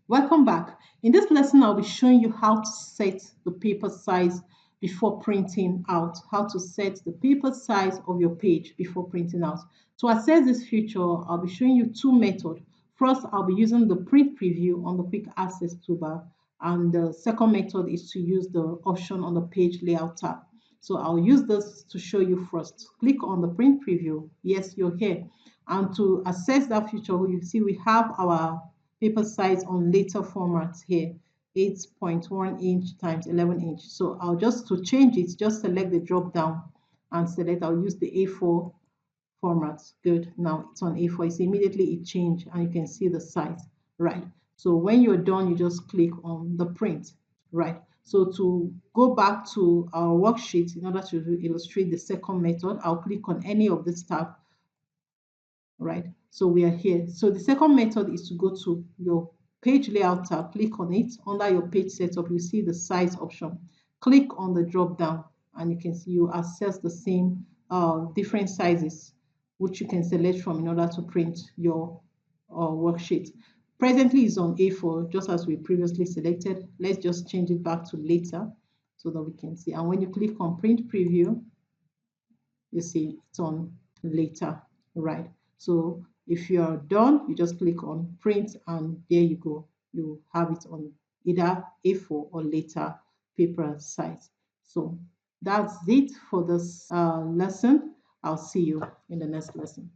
Welcome back. In this lesson, I'll be showing you how to set the paper size before printing out. How to set the paper size of your page before printing out. To access this feature, I'll be showing you two methods. First, I'll be using the print preview on the quick access toolbar. And the second method is to use the option on the page layout tab. So I'll use this to show you first. Click on the print preview. Yes, you're here. And to access that feature, you see we have our paper size on later formats here, 8.1 inch times 11 inch. So I'll just, to change it, just select the drop down and select, I'll use the A4 format. Good. Now it's on A4. It's immediately it changed and you can see the size. Right. So when you're done, you just click on the print. Right. So to go back to our worksheet, in order to illustrate the second method, I'll click on any of this tab. Right. So we are here. So the second method is to go to your page layout tab, click on it. Under your page setup, you see the size option. Click on the drop down and you can see you access the same different sizes which you can select from in order to print your worksheet. Presently is on A4, just as we previously selected. Let's just change it back to later so that we can see. And when you click on print preview, you see it's on later, right? So if you are done, you just click on print and there you go. You have it on either A4 or later paper size. So that's it for this lesson. I'll see you in the next lesson.